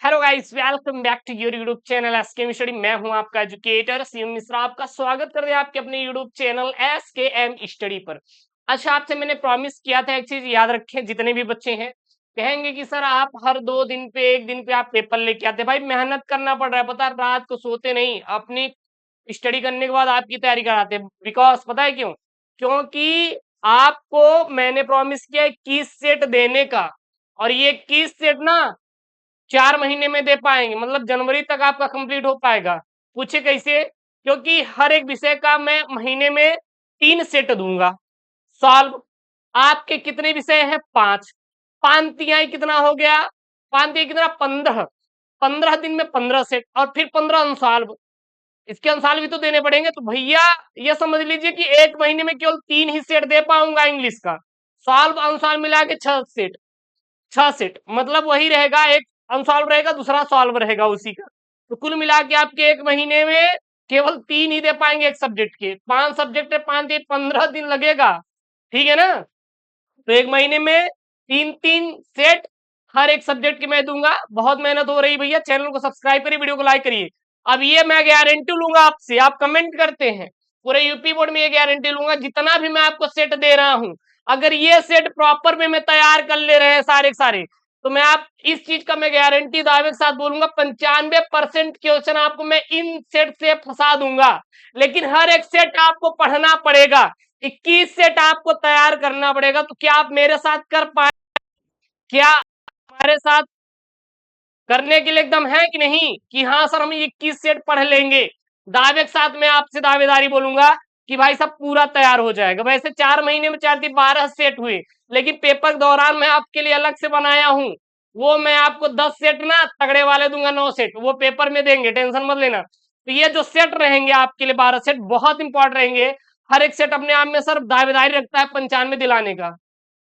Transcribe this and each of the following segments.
Hello guys, welcome back to your YouTube channel SKM study. मैं हूं आपका educator CM Mishra. आपका स्वागत करते हैं आपके अपने यूट्यूब चैनल एसकेएम स्टडी पर। अच्छा, आपसे मैंने प्रॉमिस किया था, एक चीज याद रखें, जितने भी बच्चे हैं कहेंगे कि सर आप हर 2 दिन पे 1 दिन पे आप पेपर लेके आते। भाई मेहनत करना पड़ रहा है, पता है, रात को सोते नहीं, अपनी स्टडी करने के बाद आपकी तैयारी कराते हैं। बिकॉज पता है क्यों? क्योंकि आपको मैंने प्रॉमिस किया है 21 सेट देने का, और ये 21 सेट ना 4 महीने में दे पाएंगे, मतलब जनवरी तक आपका कंप्लीट हो पाएगा। पूछे कैसे? क्योंकि हर एक विषय का मैं महीने में 3 सेट दूंगा सॉल्व। आपके कितने विषय हैं? 5। 5 तिहाई कितना हो गया? 5 तिहाई कितना? 15। 15 दिन में 15 सेट, और फिर 15 अनसॉल्व। इसके अनसॉल्व भी तो देने पड़ेंगे। तो भैया ये समझ लीजिए कि 1 महीने में केवल 3 ही सेट दे पाऊंगा इंग्लिश का। सॉल्व अनसॉल्व मिला के 6 सेट। 6 सेट मतलब वही रहेगा, एक अनसॉल्व रहेगा, दूसरा सॉल्व रहेगा उसी का। तो कुल मिला के आपके 1 महीने में केवल 3 ही दे पाएंगे एक सब्जेक्ट के। 5 सब्जेक्ट है, 5 15 दिन लगेगा। ठीक है ना? तो 1 महीने में 3 3 सेट हर एक सब्जेक्ट के मैं दूंगा। बहुत मेहनत हो रही भैया, चैनल को सब्सक्राइब करिए, वीडियो को लाइक करिए। अब ये मैं गारंटी लूंगा आपसे, आप कमेंट करते हैं, पूरे यूपी बोर्ड में ये गारंटी लूंगा, जितना भी मैं आपको सेट दे रहा हूं, अगर ये सेट प्रॉपर वे में तैयार कर ले रहे हैं सारे के सारे, तो मैं आप इस चीज का मैं गारंटी दावे के साथ बोलूंगा, 95% क्वेश्चन आपको मैं इन सेट से फंसा दूंगा। लेकिन हर एक सेट आपको पढ़ना पड़ेगा, 21 सेट आपको तैयार करना पड़ेगा। तो क्या आप मेरे साथ कर पाए? क्या हमारे साथ करने के लिए एकदम है कि नहीं कि हाँ सर हम 21 सेट पढ़ लेंगे? दावे के साथ मैं आपसे दावेदारी बोलूंगा कि भाई सब पूरा तैयार हो जाएगा। वैसे 4 महीने में 4 12 सेट हुए, लेकिन पेपर के दौरान मैं आपके लिए अलग से बनाया हूं। वो मैं आपको 10 सेट ना तगड़े वाले दूंगा, 9 सेट वो पेपर में देंगे, टेंशन मत लेना। तो ये जो सेट रहेंगे आपके लिए 12 सेट बहुत इंपॉर्टेंट रहेंगे। हर एक सेट अपने आप में सर दावेदारी रखता है 95 दिलाने का।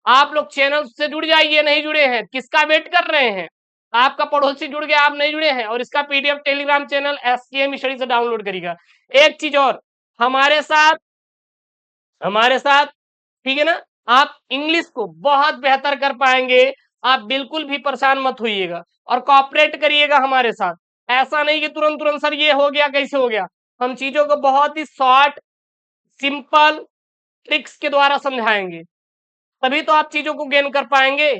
आप लोग चैनल से जुड़ जाइए, नहीं जुड़े हैं किसका वेट कर रहे हैं? आपका पड़ोसी जुड़ गया, आप नहीं जुड़े हैं, और इसका PDF Telegram channel SKM study से डाउनलोड करिएगा। एक चीज और, हमारे साथ हमारे साथ ठीक है ना, आप इंग्लिश को बहुत बेहतर कर पाएंगे। आप बिल्कुल भी परेशान मत होइएगा और कॉपरेट करिएगा हमारे साथ। ऐसा नहीं कि तुरंत तुरंत सर ये हो गया कैसे हो गया। हम चीजों को बहुत ही शॉर्ट, सिंपल ट्रिक्स के द्वारा समझाएंगे, तभी तो आप चीजों को गेन कर पाएंगे।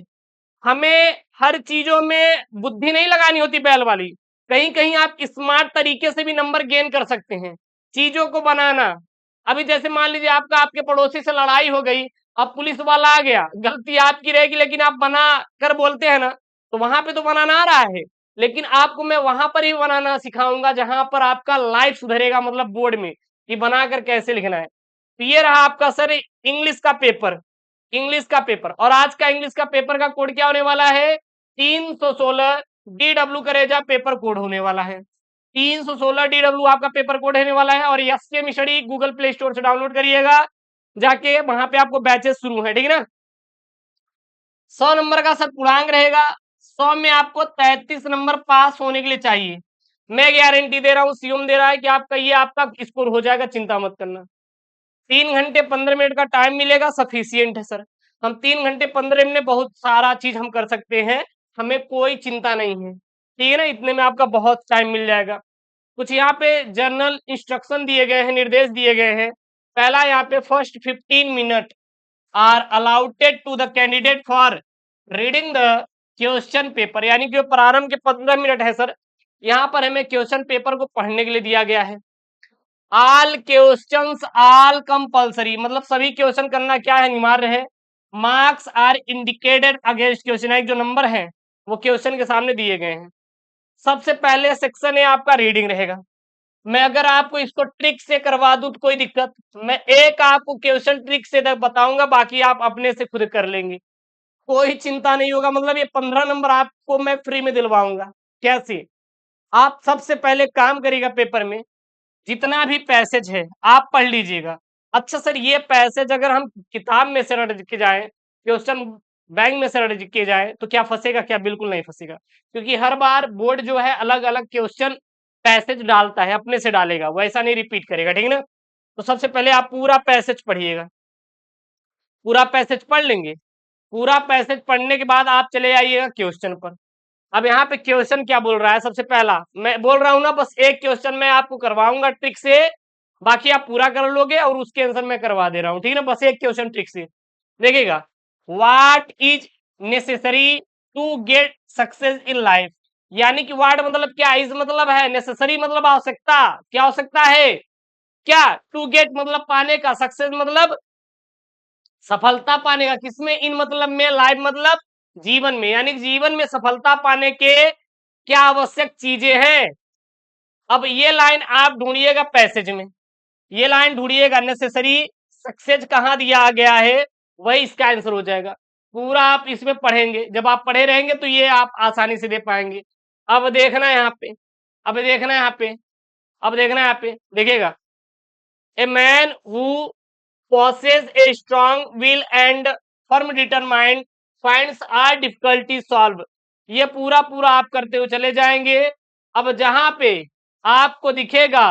हमें हर चीजों में बुद्धि नहीं लगानी होती बैल वाली, कहीं कहीं आप स्मार्ट तरीके से भी नंबर गेन कर सकते हैं। चीजों को बनाना, अभी जैसे मान लीजिए आपका आपके पड़ोसी से लड़ाई हो गई, अब पुलिस वाला आ गया, गलती आपकी रहेगी लेकिन आप बना कर बोलते हैं ना, तो वहां पे तो बनाना आ रहा है, लेकिन आपको मैं वहां पर ही बनाना सिखाऊंगा जहां पर आपका लाइफ सुधरेगा, मतलब बोर्ड में कि बनाकर कैसे लिखना है। तो ये रहा आपका सर इंग्लिश का पेपर। इंग्लिश का पेपर, और आज का इंग्लिश का पेपर का कोड क्या होने वाला है? 316 DW करेजा पेपर कोड होने वाला है। 316 DW आपका पेपर कोड होने वाला है। और SKM study Google play store से डाउनलोड करिएगा जाके, वहां पे आपको बैचेस शुरू है, ठीक है ना। 100 नंबर का सर पूर्णांक रहेगा, 100 में आपको 33 नंबर पास होने के लिए चाहिए। मैं गारंटी दे रहा हूँ, सीएम दे रहा है कि आपका ये आपका स्कोर हो जाएगा, चिंता मत करना। 3 घंटे 15 मिनट का टाइम मिलेगा, सफिशियंट है सर। हम 3 घंटे 15 मिनट में बहुत सारा चीज हम कर सकते हैं, हमें कोई चिंता नहीं है, ठीक है ना। इतने में आपका बहुत टाइम मिल जाएगा। कुछ यहाँ पे जर्नल इंस्ट्रक्शन दिए गए हैं, निर्देश दिए गए हैं। पहला यहाँ पे first 15 minute are allotted to the candidate for reading the question paper, यानी कि प्रारंभ के 15 मिनट है सर, यहाँ पर हमें क्वेश्चन पेपर को पढ़ने के लिए दिया गया है। ऑल क्वेश्चंस ऑल कंपल्सरी, मतलब सभी क्वेश्चन करना क्या है, अनिवार्य है। Marks are indicated against question, एक जो नंबर है वो क्वेश्चन के सामने दिए गए हैं। सबसे पहले सेक्शन है आपका रीडिंग रहेगा। मैं अगर आपको इसको ट्रिक से करवा दूं तो कोई दिक्कत, मैं एक आपको क्वेश्चन ट्रिक से बताऊंगा, बाकी आप अपने से खुद कर लेंगे, कोई चिंता नहीं होगा। मतलब ये 15 नंबर आपको मैं फ्री में दिलवाऊंगा। कैसे? आप सबसे पहले काम करिएगा, पेपर में जितना भी पैसेज है आप पढ़ लीजिएगा। अच्छा सर, ये पैसेज अगर हम किताब में से रट के जाए, क्वेश्चन बैंक में से रट के जाए, तो क्या फंसेगा? क्या बिल्कुल नहीं फंसेगा, क्योंकि हर बार बोर्ड जो है अलग अलग क्वेश्चन पैसेज डालता है, अपने से डालेगा, वो ऐसा नहीं रिपीट करेगा, ठीक है ना। तो सबसे पहले आप पूरा पैसेज पढ़िएगा, पूरा पैसेज पढ़ लेंगे। पूरा पैसेज पढ़ने के बाद आप चले आइएगा क्वेश्चन पर। अब यहाँ पे क्वेश्चन क्या बोल रहा है, सबसे पहला मैं बोल रहा हूं ना, बस एक क्वेश्चन मैं आपको करवाऊंगा ट्रिक से, बाकी आप पूरा कर लोगे और उसके आंसर मैं करवा दे रहा हूं, ठीक है ना। बस एक क्वेश्चन ट्रिक से देखिएगा। What is necessary to get success in life, यानी कि व्हाट मतलब क्या, इज मतलब है, नेसेसरी मतलब आवश्यकता, क्या आवश्यकता है, क्या, टू गेट मतलब पाने का, सक्सेस मतलब सफलता पाने का, किसमें, इन मतलब में, लाइफ मतलब जीवन में, यानी कि जीवन में सफलता पाने के क्या आवश्यक चीजें हैं। अब ये लाइन आप ढूंढिएगा पैसेज में, ये लाइन ढूंढिएगा, नेसेसरी सक्सेस कहाँ दिया गया है, वही इसका आंसर हो जाएगा। पूरा आप इसमें पढ़ेंगे, जब आप पढ़े रहेंगे तो ये आप आसानी से दे पाएंगे। अब देखना है यहाँ पे, अब देखना है यहाँ पे, अब देखना है यहाँ पे, देखिएगा। A man who possess a strong will and firm determined finds our difficulty solve, ये पूरा पूरा आप करते हुए चले जाएंगे। अब जहां पे आपको दिखेगा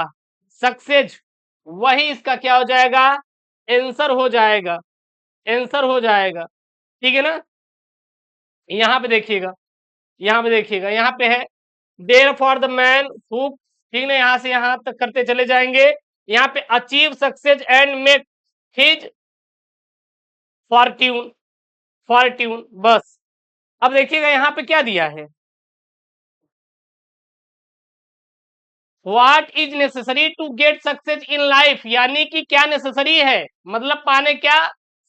सक्सेस, वही इसका क्या हो जाएगा, आंसर हो जाएगा, आंसर हो जाएगा, ठीक है ना। यहाँ पे देखिएगा, यहाँ पे देखिएगा, यहाँ पे है there for the man who, ठीक ना, यहाँ से यहाँ तक करते चले जाएंगे। यहाँ पे achieve success and make his fortune, fortune बस। अब देखिएगा यहाँ पे क्या दिया है, what is necessary to get success in life, यानी कि क्या नेसेसरी है, मतलब पाने क्या,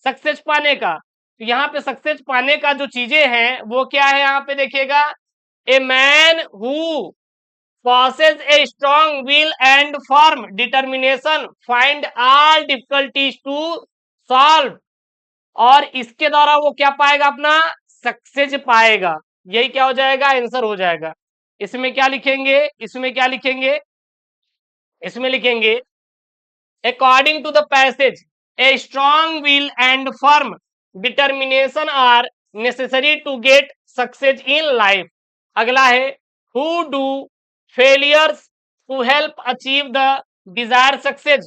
सक्सेस पाने का। तो यहाँ पे सक्सेस पाने का जो चीजें हैं वो क्या है, यहाँ पे देखिएगा। A man who possesses a strong will and firm determination find all difficulties to solve, और इसके द्वारा वो क्या पाएगा, अपना सक्सेस पाएगा, यही क्या हो जाएगा, आंसर हो जाएगा। इसमें क्या लिखेंगे, इसमें क्या लिखेंगे, इसमें लिखेंगे according to the passage a strong will and firm determination are necessary to get success in life. अगला है who do failures to help achieve the desire success.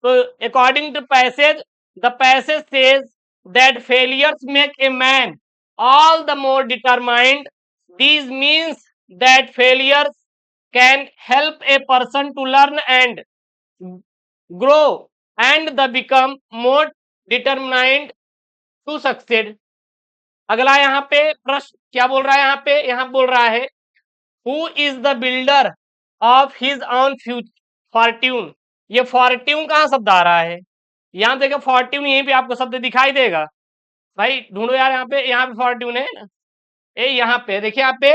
तो according to passage, the passage says that failures make a man all the more determined. These means that failures can help a person to learn and grow and the become more determined to succeed. अगला यहाँ पे प्रश्न क्या बोल रहा है, यहाँ पे यहाँ बोल रहा है who is the builder of his own fortune. ये फॉर्ट्यून कहाँ शब्द आ रहा है, यहाँ देखो फॉर्ट्यून यहीं पे आपको शब्द दिखाई देगा, भाई ढूंढो यार, यहाँ पे फॉर्ट्यून है ना, ये यहाँ पे देखिए, यहाँ पे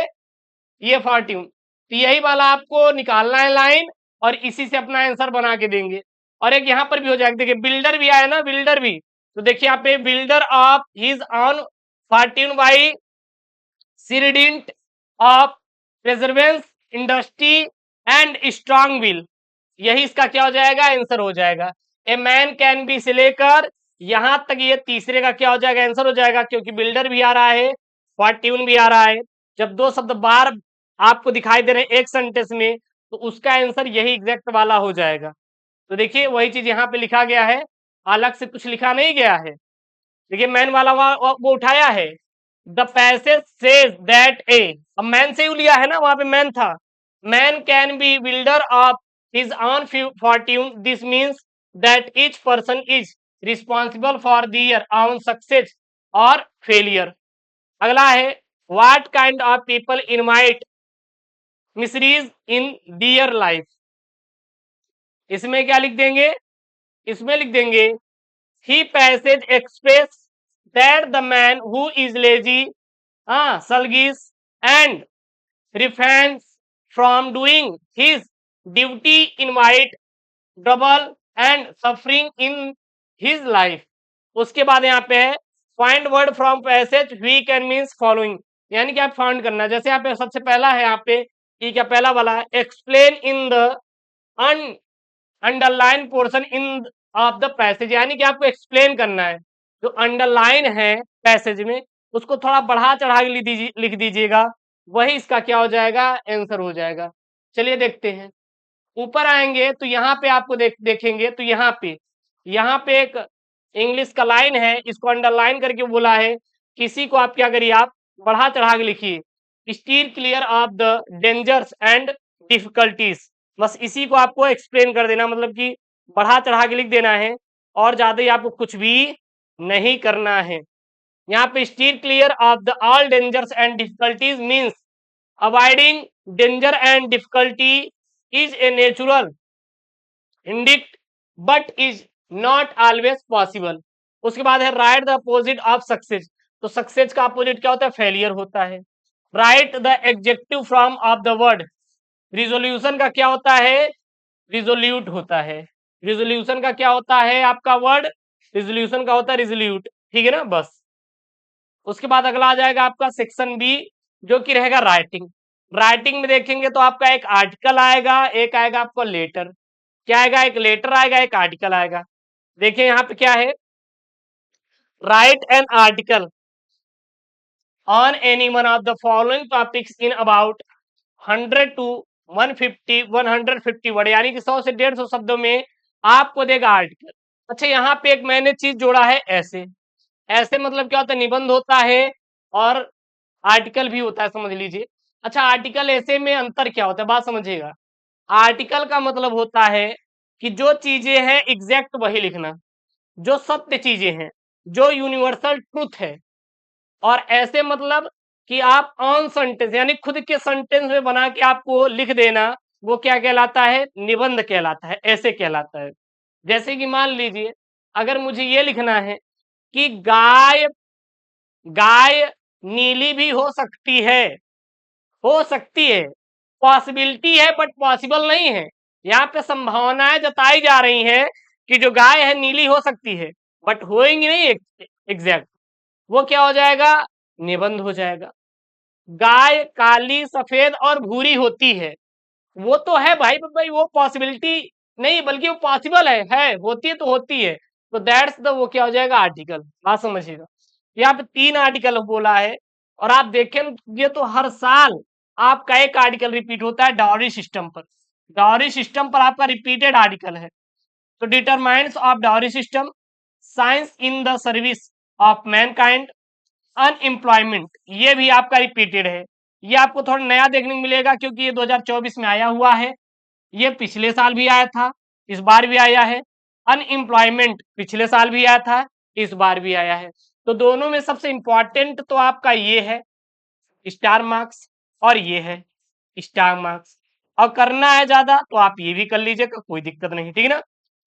ये फॉर्ट्यून, तो यही वाला आपको निकालना है लाइन, और इसी से अपना आंसर बना के देंगे। और एक यहाँ पर भी हो जाएगा, देखिए बिल्डर भी आया ना, बिल्डर भी, तो देखिए यहाँ पे builder of his own fortune by सीरिडेंट of perseverance industry and strong will, यही इसका क्या हो जाएगा, आंसर हो जाएगा। ए मैन कैन बी से लेकर यहां तक ये तीसरे का क्या हो जाएगा, आंसर हो जाएगा, क्योंकि बिल्डर भी आ रहा है, फॉर्ट्यून भी आ रहा है। जब दो शब्द बार आपको दिखाई दे रहे हैं एक सेंटेंस में, तो उसका आंसर यही एग्जैक्ट वाला हो जाएगा। तो देखिए वही चीज यहाँ पे लिखा गया है, अलग से कुछ लिखा नहीं गया है। देखिए मैन वाला वो उठाया है, द पैसेज सेज दैट ए, अब मैन से ही लिया है ना, वहां पे मैन था, man can be builder of his own fortune, this means that each person is responsible for their own success और फेलियर। अगला है what kind of people invite miseries in their life, इसमें क्या लिख देंगे, इसमें लिख देंगे ही passage express that the man who is lazy, sluggish and refrains from doing his duty invite trouble and suffering in his life। उसके बाद यहाँ पे है find word from passage we can means following, यानी कि आप फाइंड करना, जैसे यहाँ पे सबसे पहला है, यहाँ पे ये क्या पहला वाला है, explain in the underline portion in of the passage, यानी कि आपको एक्सप्लेन करना है, जो अंडरलाइन है पैसेज में उसको थोड़ा बढ़ा चढ़ा के लिख दीजिएगा, वही इसका क्या हो जाएगा, आंसर हो जाएगा। चलिए देखते हैं, ऊपर आएंगे तो यहाँ पे आपको देखेंगे तो यहाँ पे एक इंग्लिश का लाइन है, इसको अंडरलाइन करके बोला है, किसी को आप क्या करिए, आप बढ़ा चढ़ा के लिखिए, steer clear of the dangers and difficulties. बस इसी को आपको एक्सप्लेन कर देना, मतलब कि बढ़ा चढ़ा के लिख देना है और ज्यादा ही आपको कुछ भी नहीं करना है। यहाँ पे steer clear of the all dangers and difficulties means avoiding danger and difficulty is a natural indict but is not always possible. उसके बाद है write the opposite of success. तो सक्सेस का अपोजिट क्या होता है? फेलियर होता है। Write the adjective form of the word. Resolution का क्या होता है? रिजोल्यूट होता है। रिजोल्यूशन का क्या होता है आपका वर्ड? रिजोल्यूशन का होता है रिजोल्यूट, ठीक है ना। बस उसके बाद अगला आ जाएगा आपका सेक्शन बी, जो कि रहेगा राइटिंग। राइटिंग में देखेंगे तो आपका एक आर्टिकल आएगा, एक आएगा आपका लेटर। क्या आएगा? एक लेटर आएगा, एक आर्टिकल आएगा। देखिए यहाँ पे क्या है, right an article on any one of the following topics in about 100 to 150 word, यानी कि 100 से 150 शब्दों में आपको देगा आर्टिकल। अच्छा, यहाँ पे एक मैंने चीज जोड़ा है, ऐसे। ऐसे मतलब क्या होता है? निबंध होता है और आर्टिकल भी होता है, समझ लीजिए। अच्छा, आर्टिकल ऐसे में अंतर क्या होता है, बात समझिएगा। आर्टिकल का मतलब होता है कि जो चीजें हैं एग्जैक्ट वही लिखना, जो सत्य चीजें हैं, जो यूनिवर्सल ट्रूथ है। और ऐसे मतलब कि आप ऑन सेंटेंस, यानी खुद के सेंटेंस में बना के आपको लिख देना, वो क्या कहलाता है? निबंध कहलाता है, ऐसे कहलाता है। जैसे कि मान लीजिए, अगर मुझे ये लिखना है कि गाय गाय नीली भी हो सकती है, पॉसिबिलिटी है बट पॉसिबल नहीं है। यहाँ पे संभावनाएं जताई जा रही हैं कि जो गाय है नीली हो सकती है, बट होएंगी नहीं एग्जैक्ट। वो क्या हो जाएगा? निबंध हो जाएगा। गाय काली, सफेद और भूरी होती है, वो तो है भाई भाई, वो पॉसिबिलिटी नहीं बल्कि वो पॉसिबल है, होती है तो होती है। तो दैट्स द, वो क्या हो जाएगा? आर्टिकल। बात समझिएगा। यहाँ पे 3 आर्टिकल बोला है, और आप देखें ये तो हर साल आपका एक आर्टिकल रिपीट होता है डाउरी सिस्टम पर। डाउरी सिस्टम पर आपका रिपीटेड आर्टिकल है। तो determines of dowry system, science in the service of Mankind, unemployment, ये भी आपका रिपीटेड है। ये आपको थोड़ा नया देखने को मिलेगा क्योंकि ये 2024 में आया हुआ है। ये पिछले साल भी आया था, इस बार भी आया है। अनएम्प्लॉयमेंट पिछले साल भी आया था, इस बार भी आया है। तो दोनों में सबसे इंपॉर्टेंट तो आपका ये है स्टार मार्क्स, और ये है स्टार मार्क्स। और करना है ज्यादा तो आप ये भी कर लीजिएगा, कोई दिक्कत नहीं, ठीक है ना।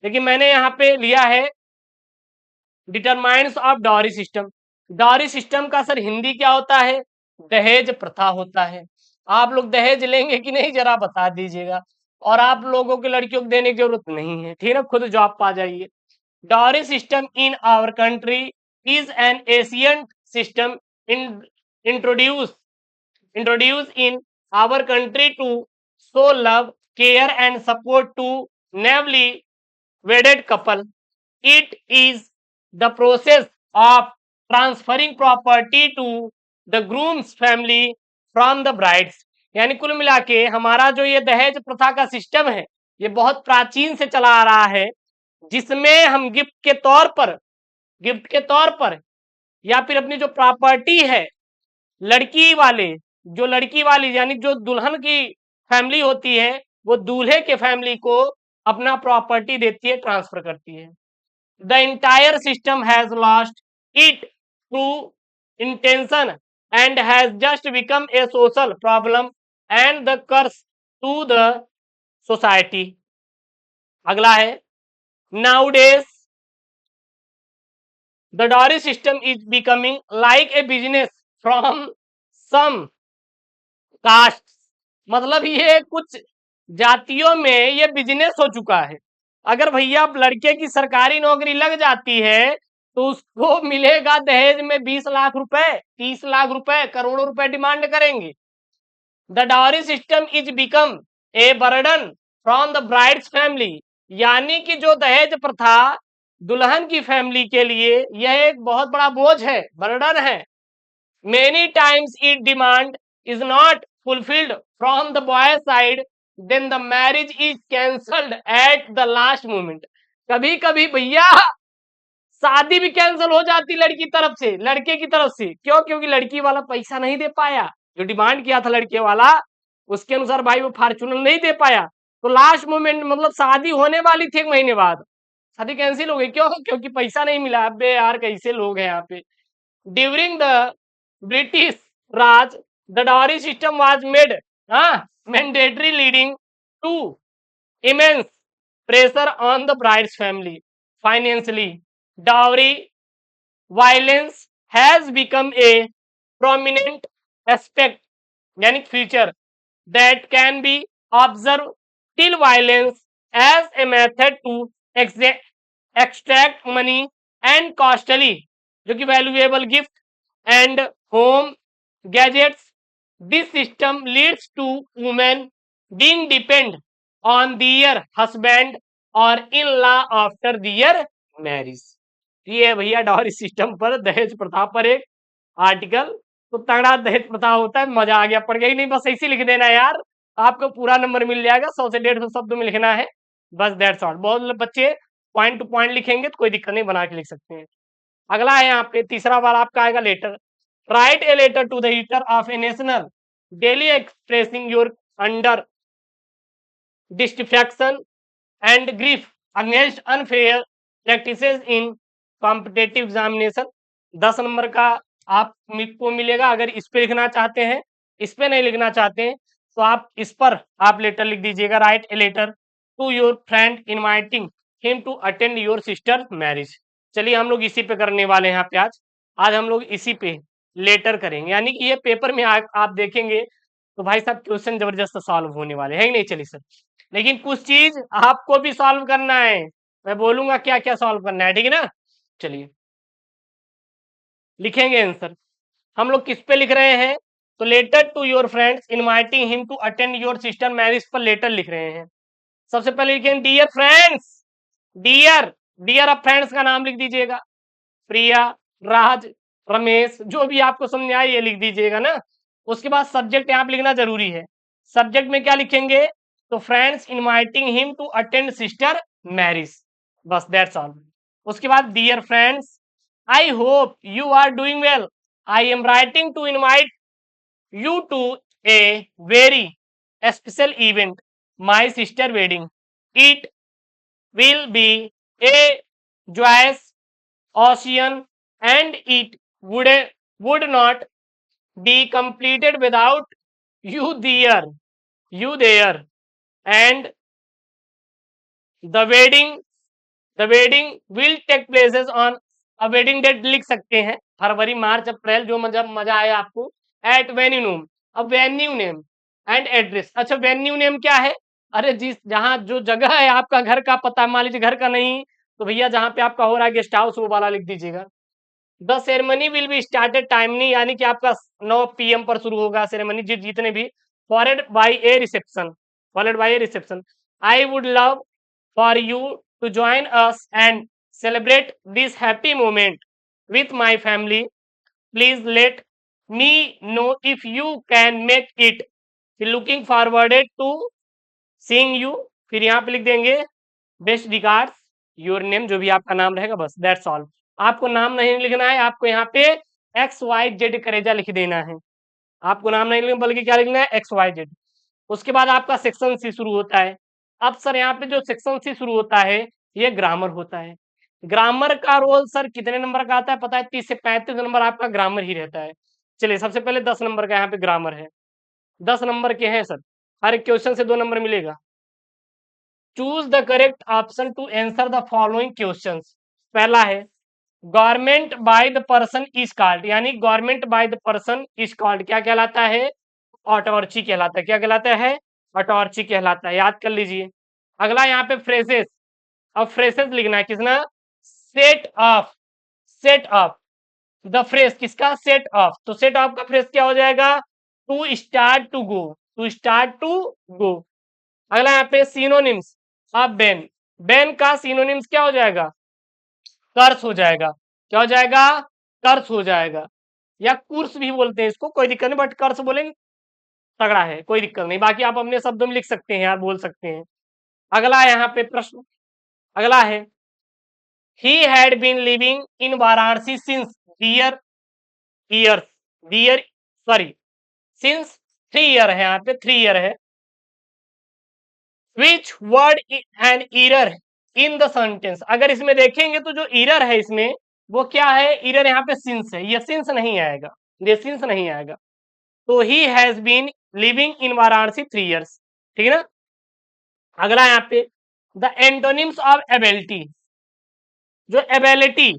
लेकिन मैंने यहाँ पे लिया है determines of dowry system. Dowry system का सर हिंदी क्या होता है? दहेज प्रथा होता है। आप लोग दहेज लेंगे कि नहीं जरा बता दीजिएगा। और आप लोगों के लड़कियों को देने की जरूरत नहीं है, ठीक है ना, खुद जॉब पा जाइए। Dowry system in our country is an Asian system introduce introduced in our country to show love, care and support to newly wedded couple. It is the process of transferring property to the groom's family from the brides. यानी कुल मिला के हमारा जो ये दहेज प्रथा का सिस्टम है, ये बहुत प्राचीन से चला आ रहा है, जिसमें हम गिफ्ट के तौर पर या फिर अपनी जो प्रॉपर्टी है, लड़की वाले जो लड़की वाली यानी जो दुल्हन की फैमिली होती है, वो दूल्हे के फैमिली को अपना प्रॉपर्टी देती है, ट्रांसफर करती है। The entire system has lost it true intention and has just become a social problem and the curse to the society. अगला है nowadays the dowry system is becoming like a business from some caste. मतलब ये कुछ जातियों में ये business हो चुका है। अगर भैया लड़के की सरकारी नौकरी लग जाती है तो उसको मिलेगा दहेज में 20 लाख रुपए, 30 लाख रुपए, करोड़ों रुपए डिमांड करेंगे। The dowry system is become a burden from the brides family, यानी कि जो दहेज प्रथा दुल्हन की फैमिली के लिए यह एक बहुत बड़ा बोझ है, बर्डन है। Many times it demand is not fulfilled from the boy side, then the marriage is cancelled at the last moment. कभी कभी भैया शादी भी कैंसिल हो जाती लड़की तरफ से, लड़के की तरफ से। क्यों? क्योंकि लड़की वाला पैसा नहीं दे पाया, जो डिमांड किया था लड़के वाला उसके अनुसार भाई वो फॉर्च्यूनर नहीं दे पाया, तो लास्ट मोमेंट मतलब शादी होने वाली थी 1 महीने बाद शादी कैंसिल हो गई। क्यों? क्योंकि पैसा नहीं मिला। अबे यार कैसे लोग हैं यहाँ पे। During the British Raj the dowry system was made mandatory, leading to immense pressure on the bride's family financially. Dowry violence has become a prominent aspect यानी feature that can be observed till violence as a method to extract money and costly जो कि valuable gift and home gadgets. This system leads to women being dependent on their husband or in-law after their marriage. ये है भैया dowry system पर, दहेज प्रथा पर एक आर्टिकल। तो तगड़ा दहेज प्रथा होता है, मजा आ गया, पड़ गई नहीं, बस ऐसे लिख देना यार, आपको पूरा नंबर मिल जाएगा। 100 से 150 शब्द में लिखना है, बस दैट्स ऑल। बहुत बच्चे पॉइंट टू पॉइंट लिखेंगे तो कोई दिक्कत नहीं, बना के लिख सकते हैं। अगला है यहाँ पे तीसरा वाला आपका आएगा letter. Write a letter to the editor of a national daily expressing your under dissatisfaction and grief against unfair practices in competitive examination. 10 number का आपको मिलेगा। अगर इस पे लिखना चाहते हैं, इस पे नहीं लिखना चाहते हैं, तो आप इस पर आप लेटर लिख दीजिएगा। Write a letter to your friend inviting him to attend your sister marriage. चलिए हम लोग इसी पे करने वाले हैं यहाँ पे आज हम लोग इसी पे लेटर करेंगे, यानी कि ये पेपर में आप देखेंगे तो भाई साहब क्वेश्चन जबरदस्त सॉल्व होने वाले हैं, नहीं? चलिए सर, लेकिन कुछ चीज आपको भी सॉल्व करना है, मैं बोलूंगा क्या क्या सॉल्व करना है, ठीक है ना? चलिए लिखेंगे आंसर। हम लोग किस पे लिख रहे हैं? तो letter to your friends inviting him to attend your sister marriage पर लेटर लिख रहे हैं। सबसे पहले लिखेंगे डियर फ्रेंड्स। डियर, डियर अब फ्रेंड्स का नाम लिख दीजिएगा, प्रिया, राज, रमेश, जो भी आपको समझ आए ये लिख दीजिएगा ना। उसके बाद सब्जेक्ट यहाँ पे लिखना जरूरी है। सब्जेक्ट में क्या लिखेंगे? तो friends inviting him to attend sister marriage, बस दैट्स ऑल। उसके बाद dear friends, I hope you are doing well, I am writing to invite you to a very special event, my sister wedding. It will be a joyous occasion and it would not be completed without you there and the wedding will take places on a wedding date लिख सकते हैं फरवरी, मार्च, अप्रैल, जो मजा आए आपको। Eight venue name, अब venue name and address. अच्छा venue name क्या है? अरे जिस जहां जो जगह है आपका घर का पता, मान लीजिए घर का नहीं तो भैया जहां पे आपका हो रहा है गेस्ट हाउस वो वाला लिख दीजिएगा। The ceremony will be started timely, यानी कि आपका 9 PM पर शुरू होगा सेरेमनी, जितने भी followed by a reception. I would love for you to join us and celebrate this happy moment with my family. Please let me know if you can make it. Looking forward to seeing you. फिर यहाँ पे लिख देंगे best regards, your name, जो भी आपका नाम रहेगा, बस दैट्स ऑल। आपको नाम नहीं लिखना है, आपको यहाँ पे XYZ करेजा लिख देना है। आपको नाम नहीं लिखना बल्कि क्या लिखना है? XYZ। उसके बाद आपका सेक्शन सी शुरू होता है। अब सर यहाँ पे जो सेक्शन सी शुरू होता है ये ग्रामर होता है। ग्रामर का रोल सर कितने नंबर का आता है पता है? 30 से 35 नंबर आपका ग्रामर ही रहता है। चलिए सबसे पहले 10 नंबर का यहाँ पे ग्रामर है। 10 नंबर के हैं सर, हर एक क्वेश्चन से 2 नंबर मिलेगा। Choose the correct option to answer the following questions. पहला है government by the person is called, यानी government by the person is called क्या कहलाता है? ऑटोर्ची कहलाता है। क्या कहलाता है? ऑटोर्ची कहलाता है, याद कर लीजिए। अगला यहाँ पे फ्रेजेस, अब फ्रेजेस लिखना है किसना? सेट ऑफ द फ्रेज, किसका? Set off. तो सेट ऑफ का फ्रेज क्या हो जाएगा? To start to go. अगला यहाँ पे सिनोनिम्स ऑफ बैन, बैन का सिनोनिम्स क्या हो जाएगा? कर्स हो जाएगा। क्या हो जाएगा? कर्स हो जाएगा, या कुर्स भी बोलते हैं इसको, कोई दिक्कत नहीं, बट कर्स बोलेंगे तगड़ा है, कोई दिक्कत नहीं। बाकी आप अपने शब्दों में लिख सकते हैं यार, बोल सकते हैं। अगला यहाँ पे प्रश्न, अगला है he had been living in Varanasi since since 3 year है, यहाँ पे 3 ईयर है। Which word an error in the sentence, अगर इसमें देखेंगे तो जो ईरर है इसमें वो क्या है, ईरर यहाँ पे सिंस है, ये सिंस नहीं आएगा, ये सिंस नहीं आएगा। तो he has been living in Varanasi 3 years, ठीक है ना। अगला यहाँ पे द एंटोनिम्स ऑफ एबिलिटी, जो एबिलिटी,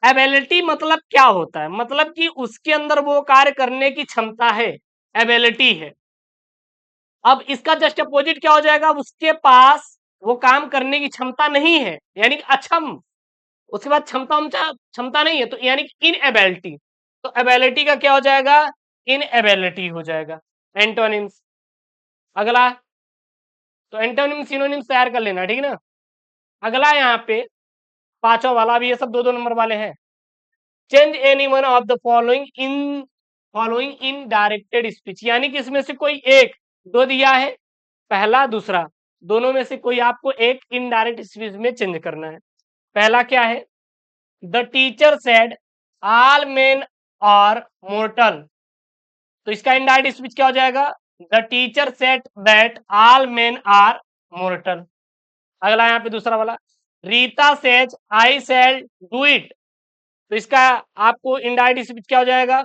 एबिलिटी मतलब क्या होता है, मतलब कि उसके अंदर वो कार्य करने की क्षमता है, एबिलिटी है। अब इसका जस्ट अपोजिट क्या हो जाएगा, उसके पास वो काम करने की क्षमता नहीं है, यानी कि अक्षम, उसके बाद क्षमता क्षमता नहीं है, तो यानी कि इनएबिलिटी। तो एबिलिटी का क्या हो जाएगा, इनएबिलिटी हो जाएगा, एंटोनिम्स। अगला, तो एंटोनिम सिनोनिम्स तैयार कर लेना, ठीक है ना। अगला यहाँ पे पांचवा वाला, भी ये सब 2-2 नंबर वाले हैं। Change any one of the following in directed speech, यानी कि इसमें से कोई एक, दो दिया है, पहला दूसरा, दोनों में से कोई आपको एक इनडायरेक्ट स्पीच में चेंज करना है। पहला क्या है, the teacher said all men are mortal, तो इसका इनडायरेक्ट स्पीच क्या हो जाएगा, the teacher said that all men are mortal. अगला यहाँ पे दूसरा वाला, Rita says I shall do it, तो इसका आपको इनडायरेक्ट स्पीच क्या हो जाएगा,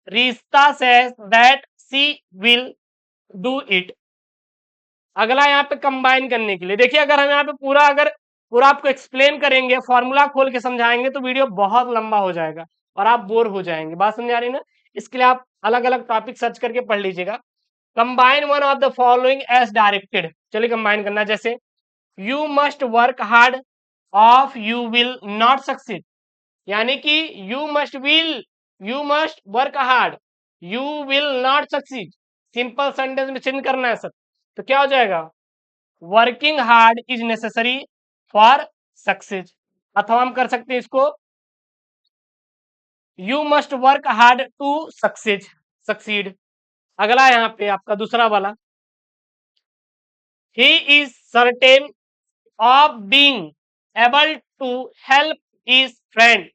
Rita says that she will do it. अगला यहाँ पे कंबाइन करने के लिए, देखिए अगर हम यहाँ पे पूरा आपको एक्सप्लेन करेंगे, फॉर्मूला खोल के समझाएंगे तो वीडियो बहुत लंबा हो जाएगा और आप बोर हो जाएंगे, बात समझ आ रही ना। इसके लिए आप अलग अलग टॉपिक सर्च करके पढ़ लीजिएगा। Combine one of the following as directed, चलिए कंबाइन करना, जैसे you must work hard of you will not succeed, यानी कि you must work hard, you will not succeed, simple sentence में चेंज करना है सर, तो क्या हो जाएगा, working hard is necessary for success. अथवा हम कर सकते हैं इसको, you must work hard to succeed. अगला यहाँ पे आपका दूसरा वाला, he is certain of being able to help his friend,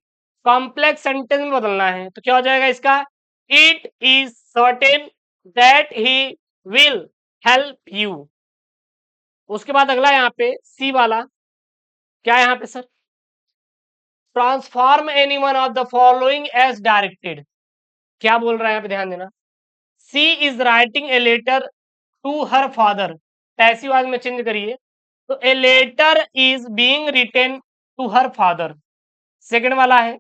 complex sentence में बदलना है, तो क्या हो जाएगा इसका, it is certain that he will help you. उसके बाद अगला यहाँ पे सी वाला, क्या है यहाँ पे sir, transform any one of the following as directed, क्या बोल रहा है यहाँ पे ध्यान देना, she is writing a letter to her father, passive voice में चेंज करिए, तो a letter is being written to her father. Second वाला है,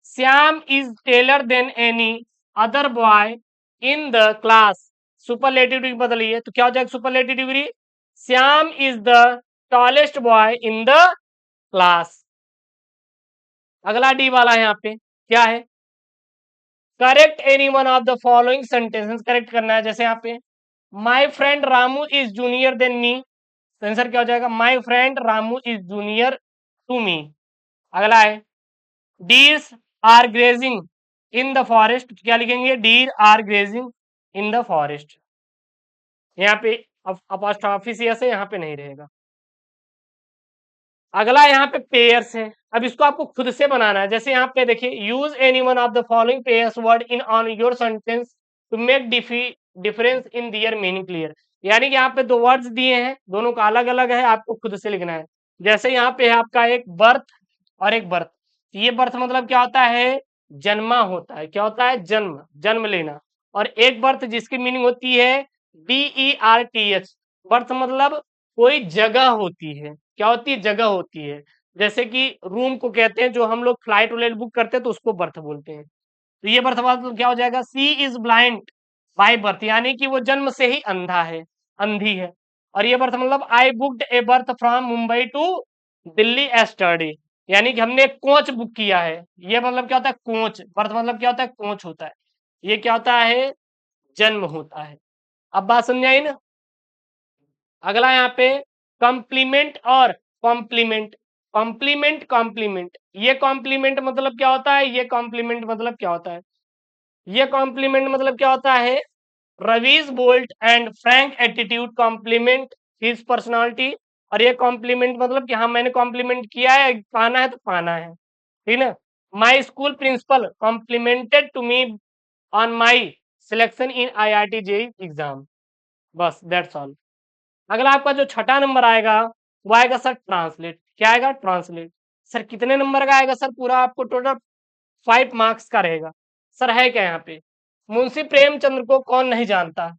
Shyam is taller than any other boy in the class, superlative degree बदलिए, तो क्या हो जाएगा superlative degree, Shyam is the tallest boy in the class. अगला डी वाला है यहाँ पे, क्या है, correct any one of the following sentences, correct करना है, जैसे यहाँ पे my friend Ramu is junior than me, तो आंसर क्या हो जाएगा, my friend Ramu is junior to me. अगला है, deers are grazing in the forest, क्या लिखेंगे, deer are grazing in the forest, यहाँ पे अपॉस्ट्रोफी सी है, यहाँ पे नहीं रहेगा। अगला यहाँ पे पेयर्स है, अब इसको आपको खुद से बनाना है, जैसे यहाँ पे देखिए, use any one of the following pairs word in on your sentence to make difference in their meaning clear, यानी कि यहाँ पे दो वर्ड्स दिए हैं, दोनों का अलग अलग है, आपको खुद से लिखना है। जैसे यहाँ पे है आपका एक बर्थ और एक बर्थ, ये बर्थ मतलब क्या होता है, जन्मा होता है, क्या होता है, जन्म लेना, और एक बर्थ जिसकी मीनिंग होती है BERTH, बर्थ मतलब कोई जगह होती है, क्या होती है, जगह होती है, जैसे कि रूम को कहते हैं, जो हम लोग फ्लाइट व्लाइट बुक करते हैं तो उसको बर्थ बोलते हैं। तो ये बर्थ मतलब क्या हो जाएगा, सी इज ब्लाइंड बाय बर्थ, यानी कि वो जन्म से ही अंधा है, अंधी है। और ये बर्थ मतलब I booked a berth from Mumbai to Delhi yesterday, यानी कि हमने एक कोच बुक किया है, ये मतलब क्या होता है, कोच, बर्थ मतलब क्या होता है, कोच होता है, ये क्या होता है, जन्म होता है। अब बात समझ आई ना। अगला यहाँ पे कॉम्प्लीमेंट और कॉम्प्लीमेंट, कॉम्प्लीमेंट, ये कॉम्प्लीमेंट मतलब क्या होता है, ये कॉम्प्लीमेंट मतलब क्या होता है, ये कॉम्प्लीमेंट मतलब क्या होता है, Ravi's bold and frank attitude compliment his personality, और ये कॉम्प्लीमेंट मतलब कि हाँ मैंने कॉम्प्लीमेंट किया है, पाना है तो पाना है, ठीक ना। My school principal complimented to me on my selection in IIT JEE exam. बस दैट्स ऑल। अगला आपका जो छठा नंबर आएगा वो आएगा सर ट्रांसलेट। क्या आएगा? ट्रांसलेट। सर कितने नंबर का आएगा? सर पूरा आपको टोटल 5 मार्क्स का रहेगा। सर है क्या यहाँ पे? मुंशी प्रेमचंद्र को कौन नहीं जानता?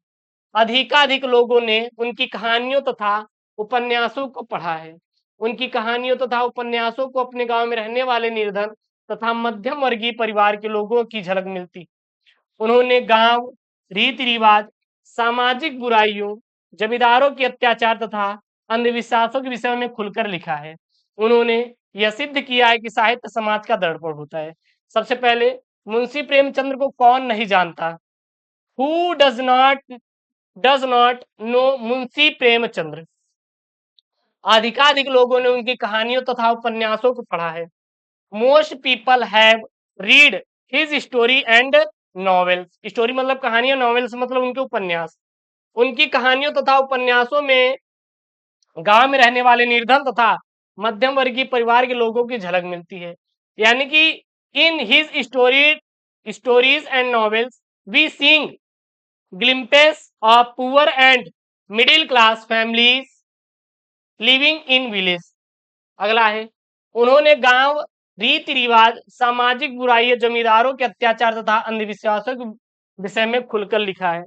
अधिकाधिक लोगों ने उनकी कहानियों तथा उपन्यासों को पढ़ा है। उनकी कहानियों तथा उपन्यासों को अपने गांव में रहने वाले निर्धन तथा मध्यम वर्गीय परिवार के लोगों की झलक मिलती। उन्होंने गांव, रीति रिवाज, सामाजिक बुराइयों, जमींदारों के अत्याचार तथा अंधविश्वासों के विषय में खुलकर लिखा है। उन्होंने यह सिद्ध किया है कि साहित्य समाज का दर्पण होता है। सबसे पहले, मुंशी प्रेमचंद्र को कौन नहीं जानता? Who does not know Munshi Premchandra? अधिकाधिक लोगों ने उनकी कहानियों तथा उपन्यासों को पढ़ा है। Most people have read his story and novels. Story मतलब कहानियां, नॉवेल्स मतलब उनके उपन्यास। उनकी कहानियों तथा उपन्यासों में गांव में रहने वाले निर्धन तथा मध्यम वर्गीय परिवार के लोगों की झलक मिलती है। यानी कि in his stories and novels we seeing glimpse of poor and middle class families living in village. अगला है, उन्होंने गांव, रीति रिवाज, सामाजिक बुराइयों, जमींदारों के अत्याचार तथा अंधविश्वासों के विषय में खुलकर लिखा है।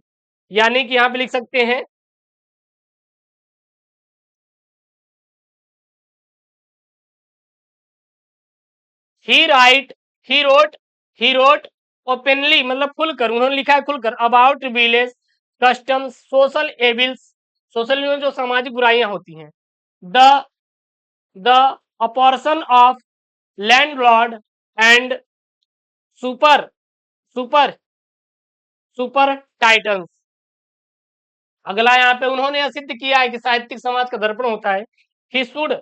यानी कि यहाँ पे लिख सकते हैं he wrote he wrote openly मतलब खुलकर, उन्होंने लिखा है खुलकर, about village customs, social evils, social में जो सामाजिक बुराइयां होती हैं, the the apportion of landlord and super super super titans. अगला यहाँ पे उन्होंने यह सिद्ध किया है कि साहित्यिक समाज का दर्पण होता है। He should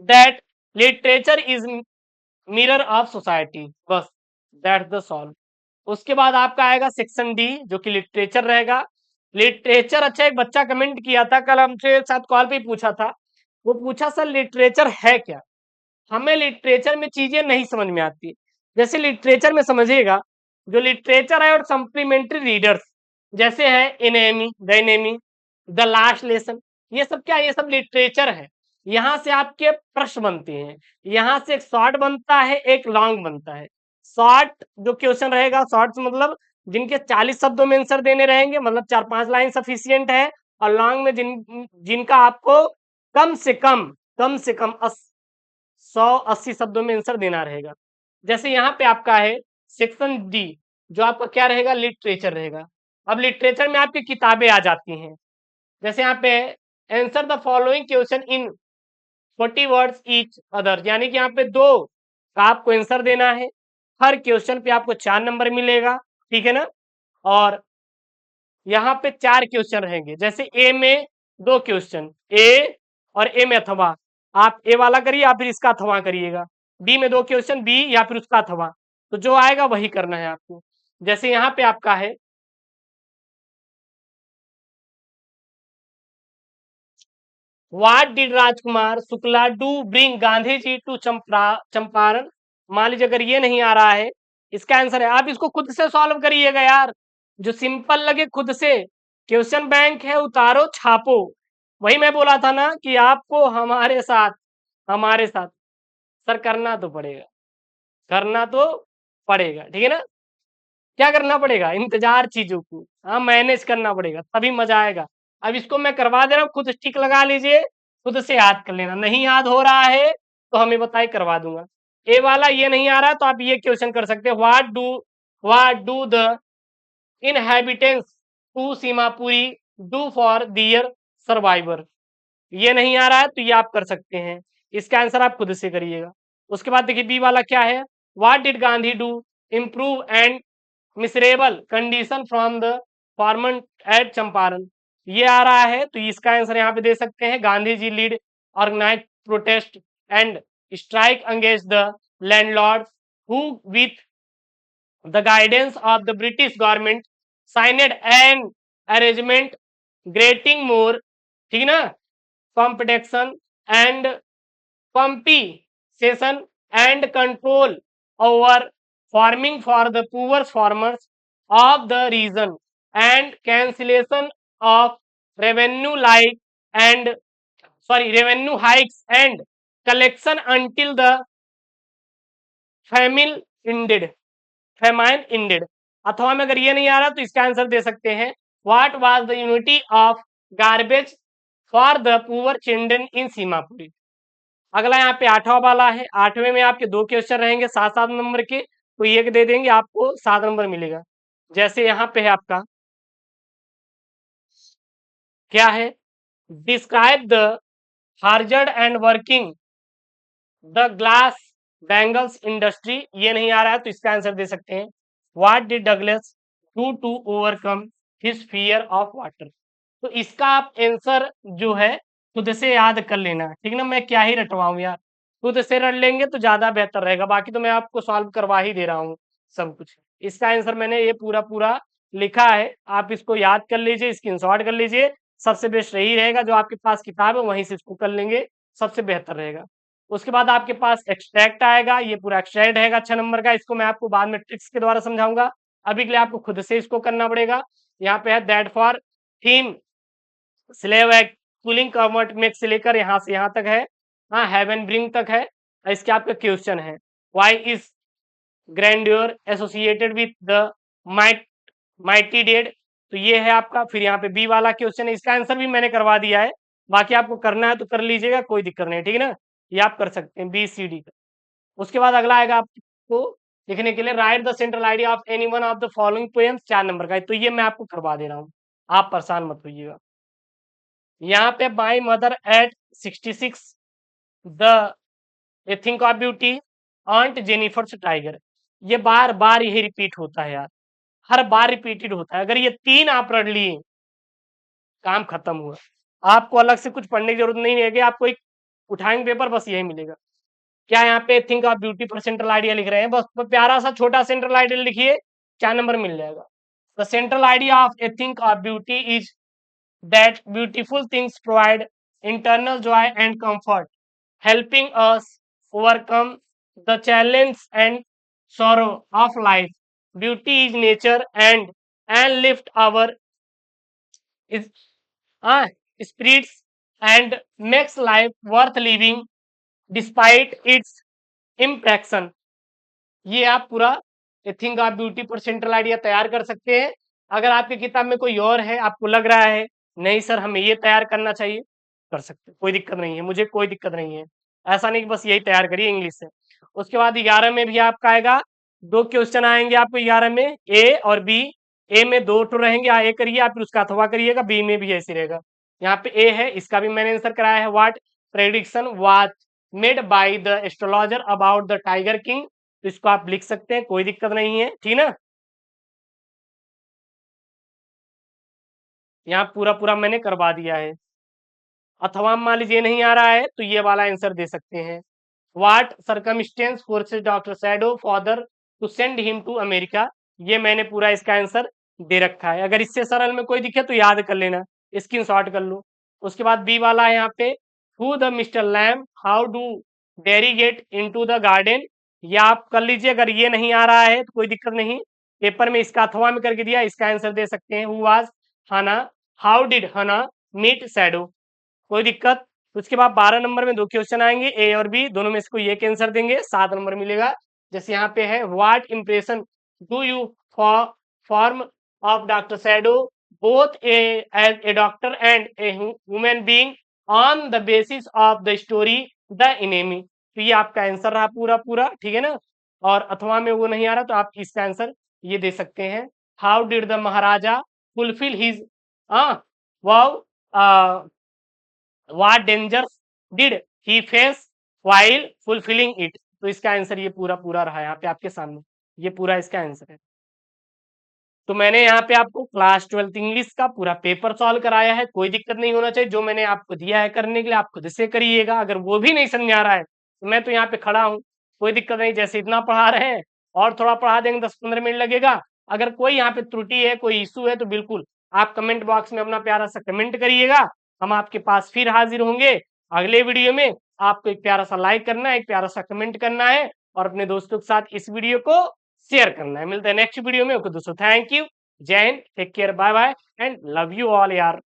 that literature is mirror of society. बस दैट्स द सॉल्व। उसके बाद आपका आएगा सेक्शन डी जो कि लिटरेचर रहेगा। लिटरेचर, अच्छा एक बच्चा कमेंट किया था कल हमसे, साथ कॉल पे पूछा था, वो पूछा सर लिटरेचर है क्या? हमें लिटरेचर में चीजें नहीं समझ में आती। जैसे लिटरेचर में समझिएगा, जो लिटरेचर है और सप्लीमेंट्री रीडर्स जैसे है enemy, the enemy, the last lesson, ये सब क्या है? ये सब लिटरेचर है। यहाँ से आपके प्रश्न बनते हैं। यहाँ से एक शॉर्ट बनता है, एक लॉन्ग बनता है। शॉर्ट जो क्वेश्चन रहेगा, शॉर्ट मतलब जिनके 40 शब्दों में आंसर देने रहेंगे, मतलब 4-5 लाइन सफिशियंट है। और लॉन्ग में जिनका आपको कम से कम 180 शब्दों में आंसर देना रहेगा। जैसे यहाँ पे आपका है सेक्शन डी जो आपका क्या रहेगा? लिटरेचर रहेगा। अब लिटरेचर में आपकी किताबें आ जाती हैं। जैसे यहाँ पे answer the following question in 40 words each other, यानी कि यहाँ पे 2 का आपको आंसर देना है। हर क्वेश्चन पे आपको 4 नंबर मिलेगा, ठीक है ना? और यहाँ पे 4 क्वेश्चन रहेंगे। जैसे ए में 2 क्वेश्चन, ए और ए में अथवा, आप ए वाला करिए या फिर इसका अथवा करिएगा। बी में 2 क्वेश्चन, बी या फिर उसका अथवा, तो जो आएगा वही करना है आपको। जैसे यहाँ पे आपका है what did Rajkumar Shukla do bring Gandhi ji to Champaran. मान लीजिए अगर ये नहीं आ रहा है, इसका आंसर है, आप इसको खुद से सॉल्व करिएगा यार, जो सिंपल लगे खुद से। क्वेश्चन बैंक है, उतारो छापो। वही मैं बोला था ना कि आपको हमारे साथ सर करना तो पड़ेगा, करना तो पड़ेगा, ठीक है ना? क्या करना पड़ेगा? इंतजार चीजों को, हाँ मैनेज करना पड़ेगा, तभी मजा आएगा। अब इसको मैं करवा दे रहा हूँ, खुद टिक लगा लीजिए, खुद से याद कर लेना। नहीं याद हो रहा है तो हमें बताइए, करवा दूंगा। ए वाला ये नहीं आ रहा तो आप ये क्वेश्चन कर सकते हैं, what do the inhabitants to Seemapuri do for their survivor. ये नहीं आ रहा है तो ये आप कर सकते हैं। इसका आंसर आप खुद से करिएगा। उसके बाद देखिए बी वाला क्या है, what did Gandhi do improve and miserable condition from the farmer at Champaran. ये आ रहा है तो इसका आंसर यहाँ पे दे सकते हैं, Gandhi ji lead organise protest and strike against the landlord who with the guidance of the British government signed an arrangement granting more, ठीक ना, competition and compensation and control over farming for the poor farmers of the region and cancellation of revenue like and revenue hikes and collection until the famine ended famine ended। अथवा में अगर ये नहीं आ रहा तो इसका आंसर दे सकते हैं what was the unity of garbage for the poor children in Seemapuri. अगला यहाँ पे 8वां वाला है। 8वें में आपके 2 क्वेश्चन रहेंगे 7-7 नंबर के, तो एक दे देंगे आपको 7 नंबर मिलेगा। जैसे यहाँ पे है आपका क्या है, describe the hazard and working the glass bangles industry. ये नहीं आ रहा है तो इसका आंसर दे सकते हैं what did Douglas do to overcome his fear of water. तो इसका आप आंसर जो है खुद से याद कर लेना, ठीक ना, मैं क्या ही रटवाऊं यार, खुद से रट लेंगे तो ज्यादा बेहतर रहेगा। बाकी तो मैं आपको सॉल्व करवा ही दे रहा हूँ सब कुछ। इसका आंसर मैंने ये पूरा पूरा लिखा है, आप इसको याद कर लीजिए, स्क्रीनशॉट कर लीजिए, सबसे बेस्ट यही रहेगा। जो आपके पास किताब है वहीं से इसको कर लेंगे, सबसे बेहतर रहेगा। उसके बाद आपके पास एक्सट्रैक्ट आएगा, ये पूरा एक्सट्रैक्ट रहेगा 6 नंबर का। इसको मैं आपको बाद में ट्रिक्स के द्वारा समझाऊंगा, अभी के लिए आपको खुद से इसको करना पड़ेगा। यहाँ पे है that for theme slave act cooling covert make से लेकर यहाँ से यहाँ तक है, हाँ हेवन ब्रिंग तक है। इसके आपका क्वेश्चन है why is grandeur associated with the mighty dead. तो ये है आपका। फिर यहाँ पे बी वाला क्वेश्चन है, इसका आंसर भी मैंने करवा दिया है, बाकी आपको करना है तो कर लीजिएगा, कोई दिक्कत नहीं, ठीक है ना, ये आप कर सकते हैं बी सी डी का। उसके बाद अगला आएगा आपको लिखने के लिए right the central idea of any one of the following poems, 4 number का है, तो ये मैं आपको करवा दे रहा हूँ, आप परेशान मत होइएगा। यहाँ पे my mother eight 66 the A think of beauty ऑन्ट Jennifer's tiger. ये बार बार यही रिपीट होता है यार, हर बार रिपीटेड होता है। अगर ये 3 आप पढ़ लिए काम खत्म हुआ, आपको अलग से कुछ पढ़ने की जरूरत नहीं रहेगी, आपको एक उठाएंगे पेपर बस यही मिलेगा। क्या यहाँ पे थिंक ऑफ ब्यूटी पर सेंट्रल आइडिया लिख रहे हैं, बस प्यारा सा छोटा सेंट्रल आइडिया लिखिए, 4 नंबर मिल जाएगा। The central idea of A think of beauty is that beautiful things provide internal Joy and comfort helping us overcome the challenge and sorrow of life. Beauty is nature and lift our is spirits and makes life worth living despite its imperfection। ये आप पूरा ए think of beauty पर central idea तैयार कर सकते हैं। अगर आपकी किताब में कोई और है, आपको लग रहा है नहीं सर हमें ये तैयार करना चाहिए, कर सकते हैं, कोई दिक्कत नहीं है, मुझे कोई दिक्कत नहीं है। ऐसा नहीं कि बस यही तैयार करिए इंग्लिश से। उसके बाद 11 में भी आपका आएगा, 2 क्वेश्चन आएंगे आपको 11 में, ए और बी। ए में 2 टू रहेंगे, ए करिए आप, फिर उसका अथवा करिएगा, बी में भी ऐसे रहेगा। यहाँ पे ए है, इसका भी मैंने आंसर कराया है what prediction was made by the astrologer about the tiger king. तो इसको आप लिख सकते हैं, कोई दिक्कत नहीं है, ठीक ना। यहाँ पूरा पूरा मैंने करवा दिया है। अथवा मान लीजिए नहीं आ रहा है तो ये वाला आंसर दे सकते हैं what circumstances forces doctor Sadao father to send him to America. ये मैंने पूरा इसका आंसर दे रखा है, अगर इससे सरल में कोई दिखे तो याद कर लेना, स्क्रीनशॉट कर लो। उसके बाद बी वाला है यहाँ पे who the mister Lamb how do Derry get into the garden. ये आप कर लीजिए, अगर ये नहीं आ रहा है तो कोई दिक्कत नहीं, पेपर में इसका अथवा में करके दिया, इसका आंसर दे सकते हैं हु वाज हना हाउ डिड हना मीट शैडो, कोई दिक्कत। उसके बाद 12 नंबर में 2 क्वेश्चन आएंगे, ए और बी, दोनों में से कोई एक आंसर देंगे, 7 नंबर मिलेगा। जैसे यहाँ पे है what impression do you form of doctor Sadao both as a doctor and a human being on the basis of the story the enemy. तो ये आपका आंसर रहा पूरा पूरा, ठीक है ना। और अथवा में वो नहीं आ रहा तो आप इसका आंसर ये दे सकते हैं how did the Maharaja fulfil his wow what dangers did he face while fulfilling it। तो इसका आंसर ये पूरा पूरा रहा यहाँ पे आपके सामने, ये पूरा इसका आंसर है। तो मैंने यहाँ पे आपको क्लास 12 इंग्लिश का पूरा पेपर सॉल्व कराया है, कोई दिक्कत नहीं होना चाहिए। जो मैंने आपको दिया है करने के लिए आप खुद से करिएगा, अगर वो भी नहीं समझ आ रहा है तो मैं तो यहाँ पे खड़ा हूँ, कोई दिक्कत नहीं। जैसे इतना पढ़ा रहे हैं और थोड़ा पढ़ा देंगे, 10-15 मिनट लगेगा। अगर कोई यहाँ पे त्रुटि है, कोई इशू है तो बिल्कुल आप कमेंट बॉक्स में अपना प्यारा सा कमेंट करिएगा, हम आपके पास फिर हाजिर होंगे अगले वीडियो में। आपको एक प्यारा सा लाइक करना है, एक प्यारा सा कमेंट करना है और अपने दोस्तों के साथ इस वीडियो को शेयर करना है। मिलते हैं नेक्स्ट वीडियो में। ओके दोस्तों, thank you, Jai Hind, take care, bye bye and love you all यार।